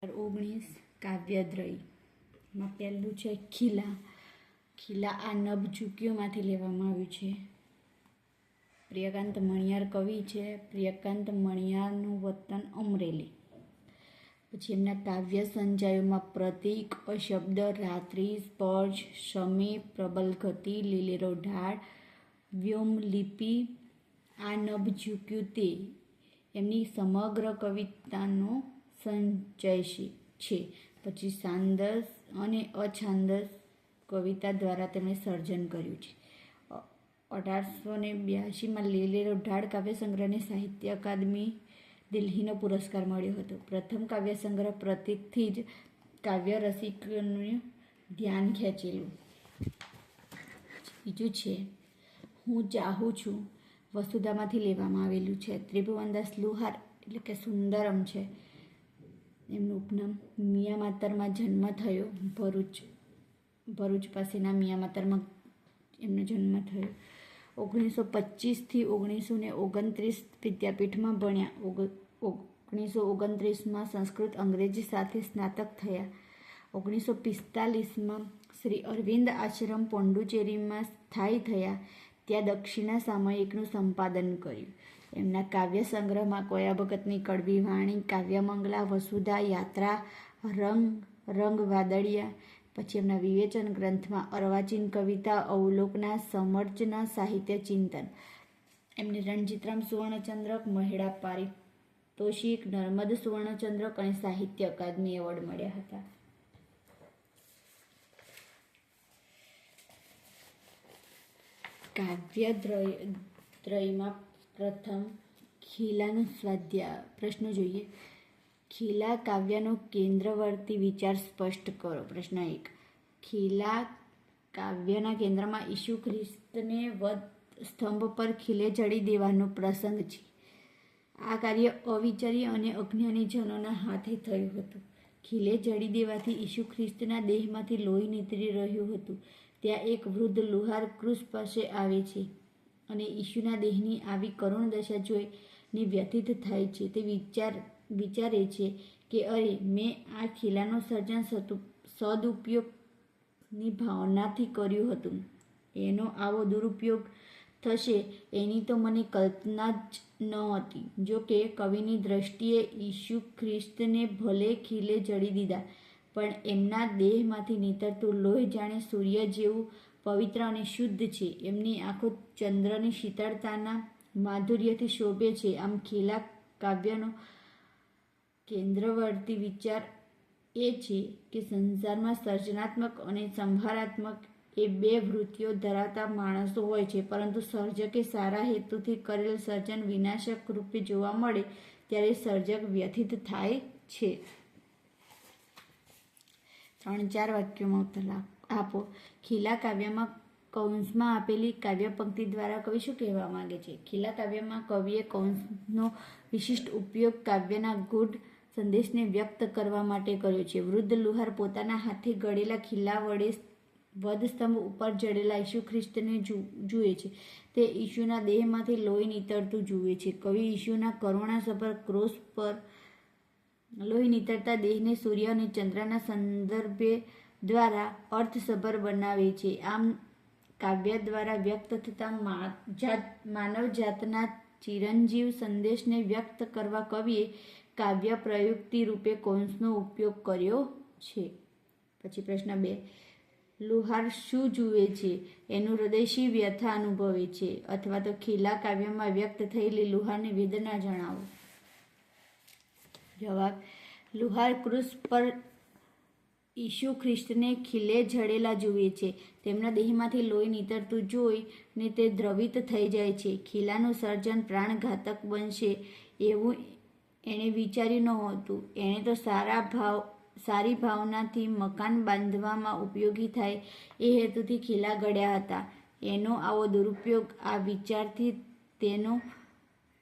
19 કાવ્યદ્રયમાં પહેલું છે ખીલા. ખીલા આ નભ ઝૂકીઓમાંથી લેવામાં આવ્યું છે. પ્રિયકાંત મણિયાર કવિ છે. પ્રિયકાંત મણિયારનું વતન અમરેલી. પછી એમના કાવ્ય સંજયોમાં પ્રતીક, અશબ્દ, રાત્રિ, સ્પર્શ, સમીપ, પ્રબલ ગતિ, લીલેરો ઢાળ, વ્યોમ લિપિ, આ નભ ઝૂક્યું તે એમની સમગ્ર કવિતાનો સંચય છે. પછી છાંદસ અને અછાંદસ કવિતા દ્વારા તેમણે સર્જન કર્યું છે. 1882માં લીલેરો ઢાળ કાવ્ય સંગ્રહને સાહિત્ય અકાદમી દિલ્હીનો પુરસ્કાર મળ્યો હતો. પ્રથમ કાવ્ય સંગ્રહ પ્રતીકથી જ કાવ્ય રસિકોનું ધ્યાન ખેંચેલું. બીજું છે હું ચાહું છું, વસુધામાંથી લેવામાં આવેલું છે. ત્રિભુવનદાસ લુહાર એટલે કે સુંદરમ છે એમનું ઉપનામ. મિયામાતરમાં જન્મ થયો. ભરૂચ પાસેના મિયામાતરમાં એમનો જન્મ થયો. 1925થી 1929 વિદ્યાપીઠમાં ભણ્યા. 1929માં સંસ્કૃત અંગ્રેજી સાથે સ્નાતક થયા. 1945માં શ્રી અરવિંદ આશ્રમ પોંડુચેરીમાં સ્થાયી થયા. ત્યાં દક્ષિણા સામયિકનું સંપાદન કર્યું. એમના કાવ્ય સંગ્રહમાં કોયા ભગતની કડવી વાણી, કાવ્યમંગલા, વસુધા, યાત્રા, રંગ વાદળિયા. પછી એમના વિવેચન ગ્રંથમાં અર્વાચીન કવિતા, અવલોકના, સમર્ચના, સાહિત્ય ચિંતન. એમને રણજીતરામ સુવર્ણચંદ્રક, મહેડા પારિતોષિક, નર્મદ સુવર્ણચંદ્રક અને સાહિત્ય અકાદમી એવોર્ડ મળ્યા હતા. કાવ્યદ્રયમાં પ્રથમ ખીલાનું સ્વાધ્યાય પ્રશ્નો જોઈએ. ખીલા કાવ્યનો કેન્દ્રવર્તી વિચાર સ્પષ્ટ કરો. પ્રશ્ન 1. ખીલા કાવ્યના કેન્દ્રમાં ઈસુ ખ્રિસ્તને વધ સ્તંભ પર ખીલે જડી દેવાનો પ્રસંગ છે. આ કાર્ય અવિચારી અને અજ્ઞાની જનોના હાથે થયું હતું. ખીલે જડી દેવાથી ઈસુ ખ્રિસ્તના દેહમાંથી લોહી નીતરી રહ્યું હતું. ત્યાં એક વૃદ્ધ લુહાર ક્રૂસ પાસે આવે છે અને ઈસુના દેહની આવી કરુણ દશા જોઈને વ્યથિત થાય છે. તે વિચારે છે કે અરે, મેં આ ખીલાનું સર્જન સદુપયોગની ભાવનાથી કર્યું હતું. એનો આવો દુરુપયોગ થશે એની તો મને કલ્પના જ ન હતી. જો કે કવિની દ્રષ્ટિએ ઈસુ ખ્રિસ્તને ભલે ખીલે જડી દીધા, પણ એમના દેહમાંથી નીતરતું લોહી જાણે સૂર્ય જેવું પવિત્ર અને શુદ્ધ છે. એમની આંખો ચંદ્રની શીતળતાના માધુર્યથી શોભે છે. આમ ખીલા કાવ્યનો કેન્દ્રવર્તી વિચાર એ છે કે સંસારમાં સર્જનાત્મક અને સંહારાત્મક એ બે વૃત્તિઓ ધરાવતા માણસો હોય છે, પરંતુ સર્જકે સારા હેતુથી કરેલ સર્જન વિનાશક રૂપે જોવા મળે ત્યારે સર્જક વ્યથિત થાય છે. 3-4 વાક્યોમાં ઉત્તર આપો. ખીલા કાવ્યમાં કૌંસમાં આપેલી કાવ્ય પંક્તિ દ્વારા કવિ શું કહેવા માંગે છે? ખીલા કાવ્યમાં કવિએ કૌંસનો વિશિષ્ટ ઉપયોગ કાવ્યના ગૂઢ સંદેશને વ્યક્ત કરવા માટે કર્યો છે. વૃદ્ધ લુહાર પોતાના હાથે ગળેલા ખીલા વડે વધસ્તંભ ઉપર જડેલા ઈસુ ખ્રિસ્તને જુએ છે. તે ઈસુના દેહમાંથી લોહી નીતરતું જુએ છે. કવિ ઈસુના કરુણાસભર ક્રોસ પર લોહી નીતરતા દેહને સૂર્ય અને ચંદ્રના સંદર્ભે દ્વારા અર્થસભર બનાવે છે. આમ કાવ્ય દ્વારા વ્યક્ત થતા માનવજાતના ચિરંજીવ સંદેશને વ્યક્ત કરવા કવિએ કાવ્ય પ્રયુક્તિ રૂપે કૌંસનો ઉપયોગ કર્યો છે. પછી પ્રશ્ન 2. લુહાર શું જુએ છે? એનું હૃદય શી વ્યથા અનુભવે છે? અથવા તો ખીલા કાવ્યમાં વ્યક્ત થયેલી લુહારની વેદના જણાવો. જવાબ. લુહાર ક્રૂસ પર ઈસુ ખ્રિસ્તને ખીલે જડેલા જુએ છે. તેમના દેહમાંથી લોહી નીતરતું જોઈને તે દ્રવિત થઈ જાય છે. ખીલાનું સર્જન પ્રાણઘાતક બનશે એવું એણે વિચાર્યું નહોતું. એણે તો સારી ભાવનાથી મકાન બાંધવામાં ઉપયોગી થાય એ હેતુથી ખીલા ઘડ્યા હતા. એનો આવો દુરુપયોગ, આ વિચારથી તેનું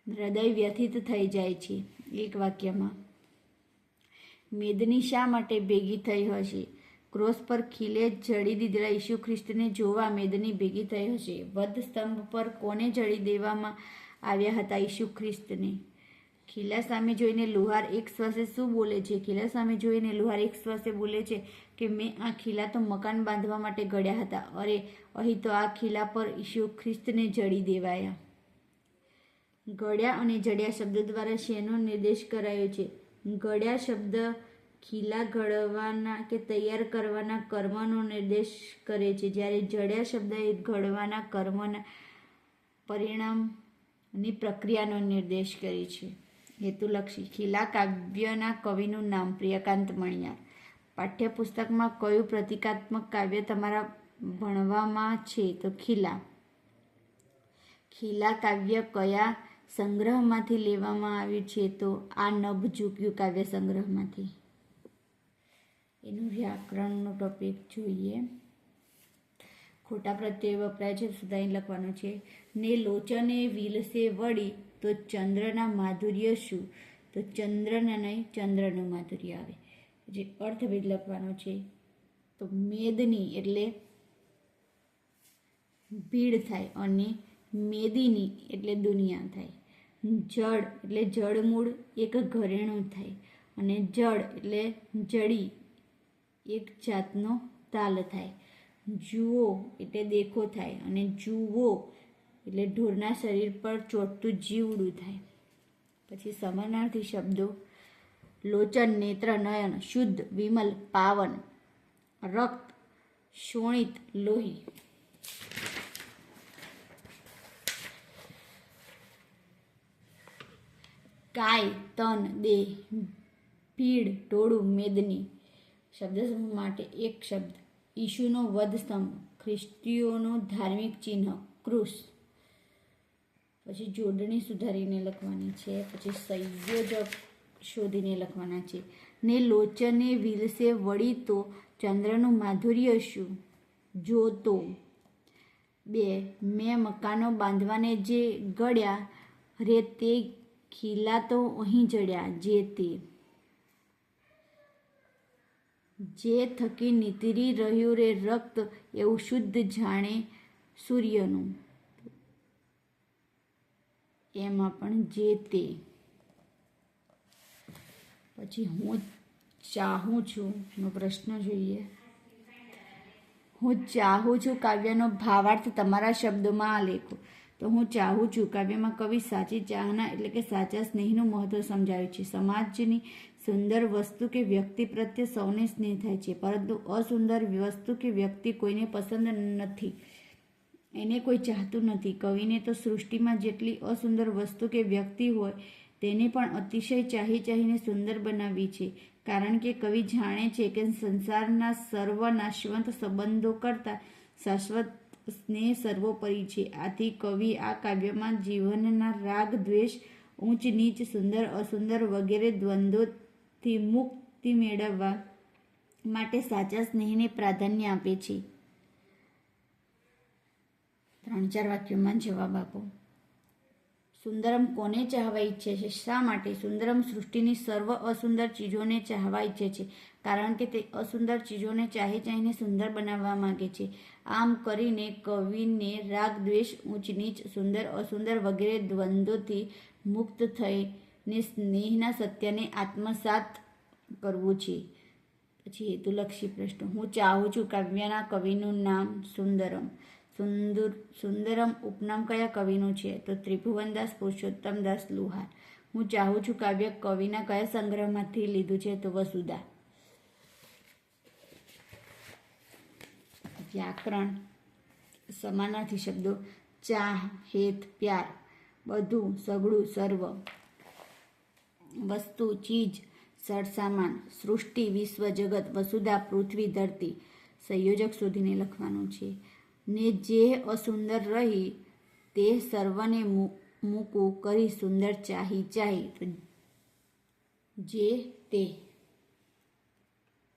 હૃદય વ્યથિત થઈ જાય છે. એક વાક્યમાં. મેદની શા માટે ભેગી થઈ હશે? ક્રોસ પર ખીલે જડી દીધેલા ઈસુ ખ્રિસ્તને જોવા મેદની ભેગી થઈ હશે. વધસ્તંભ પર કોને જડી દેવામાં આવ્યા હતા? ઈસુ ખ્રિસ્તને. ખીલા સામે જોઈને લુહાર એક શ્વાસે શું બોલે છે? ખીલા સામે જોઈને લુહાર એક શ્વાસે બોલે છે કે મેં આ ખીલા તો મકાન બાંધવા માટે ઘડ્યા હતા. અરે, અહીં તો આ ખીલા પર ઈસુ ખ્રિસ્તને જડી દેવાયા. ઘડ્યા અને જડ્યા શબ્દ દ્વારા શેનો નિર્દેશ કરાયો છે? ઘડ્યા શબ્દ ખીલા ઘડવાના કે તૈયાર કરવાના કર્મનો નિર્દેશ કરે છે, જ્યારે જડ્યા શબ્દ એ ઘડવાના કર્મના પરિણામની પ્રક્રિયાનો નિર્દેશ કરે છે. હેતુલક્ષી. ખીલા કાવ્યના કવિનું નામ? પ્રિયકાંત મણિયાર. પાઠ્યપુસ્તકમાં કયું પ્રતિકાત્મક કાવ્ય તમારા ભણવામાં છે? તો ખીલા. ખીલા કાવ્ય કયા સંગ્રહમાંથી લેવામાં આવ્યું છે? તો આ નભ ઝૂક્યું કાવ્ય સંગ્રહમાંથી. એનું વ્યાકરણનો ટોપિક જોઈએ. ખોટા પ્રત્યય વપરાય છે, સુધારી લખવાનું છે. ને લોચને વિલસે વળી તો ચંદ્રના માધુર્ય શું? તો ચંદ્રના નહીં, ચંદ્રનું માધુર્ય આવે. જે અર્થભેદ લખવાનો છે. તો મેદની એટલે ભીડ થાય અને મેદિની એટલે દુનિયા થાય. જડ એટલે જળમૂળ એક ઘરેણું થાય અને જડ એટલે જડી એક જાતનો તાલ થાય. જુઓ એટલે દેખો થાય અને જુઓ એટલે ઢોરના શરીર પર ચોંટતું જીવડું થાય. પછી સમાનાર્થી શબ્દો. લોચન, નેત્ર, નયન, શુદ્ધ, વિમલ, પાવન, રક્ત, શોણિત, લોહી. કાય, તન, દેહ, ભીડ, ટોળું, મેદની. શબ્દસમૂહ માટે એક શબ્દ. ઈશુનો વધસ્તંભ, ખ્રિસ્તીઓનું ધાર્મિક ચિહ્ન, ક્રૂસ. પછી જોડણી સુધારીને લખવાની છે. પછી સંયોજક શોધીને લખવાના છે. ને લોચને વિલસે વળી તો ચંદ્રનું માધુર્ય શું? જો તો. 2. મેં મકાનો બાંધવાને જે ઘડ્યા રે તે ખીલા તો અહીં જડ્યા જે તે. જે થકી નીતરી રહ્યું રે રક્ત એવું શુદ્ધ જાણે સૂર્યનું. એમાં પણ જે તે. પછી હું ચાહું છું નો પ્રશ્ન જોઈએ. હું ચાહું છું કાવ્યનો ભાવાર્થ તમારા શબ્દોમાં આલેખો. તો હું ચાહું છું કાવ્યમાં કવિ સાચી ચાહના એટલે કે સાચા સ્નેહનું મહત્વ સમજાવ્યું છે. સમાજની સુંદર વસ્તુ કે વ્યક્તિ પ્રત્યે સૌને સ્નેહ થાય છે, પરંતુ અસુંદર વસ્તુ કે વ્યક્તિ કોઈને પસંદ નથી, એને કોઈ ચાહતું નથી. કવિને તો સૃષ્ટિમાં જેટલી અસુંદર વસ્તુ કે વ્યક્તિ હોય તેને પણ અતિશય ચાહીને સુંદર બનાવી છે, કારણ કે કવિ જાણે છે કે સંસારના સર્વ નાશવંત સંબંધો કરતાં શાશ્વત સ્નેહ સર્વોપરી છે. આથી કવિ આ કાવ્યમાં જીવનના રાગ, દ્વેષ, ઊંચ નીચ, સુંદર અસુંદર વગેરે દ્વંદ્વોથી મુક્તિ મેળવવા માટે સાચા સ્નેહને પ્રાધાન્ય આપે છે. 3-4 વાક્યોમાં જવાબ આપો. સુંદરમ કોને ચાહવા ઈચ્છે છે? શા માટે? સુંદરમ સૃષ્ટિની સર્વ અસુંદર ચીજોને ચાહવા ઈચ્છે છે, કારણ કે તે અસુંદર ચીજોને ચાહીને સુંદર બનાવવા માંગે છે. આમ કરીને કવિને રાગ, દ્વેષ, ઊંચ નીચ, સુંદર અસુંદર વગેરે દ્વંદ્વોથી મુક્ત થઈને સ્નેહના સત્યને આત્મસાત કરવું છે. પછી હેતુલક્ષી પ્રશ્નો. હું ચાહું છું કાવ્યના કવિનું નામ? સુંદરમ. સુંદરમ ઉપનામ કયા કવિનું છે? તો ત્રિભુવનદાસ પુરુષોત્તમદાસ લુહાર. હું ચાહું છું કાવ્ય કવિના કયા સંગ્રહમાંથી લીધું છે? તો વસુધા. વ્યાકરણ. સમાનાર્થી શબ્દો. ચાહ, હેત, પ્યાર, બધું, સઘળું, સર્વ, વસ્તુ, ચીજ, સરસામાન, સૃષ્ટિ, વિશ્વ, જગત, વસુધા, પૃથ્વી, ધરતી. સંયોજક શોધીને લખવાનું છે. ને જે અસુંદર રહી તે સર્વને મૂકું કરી સુંદર ચાહી. તો જે તે.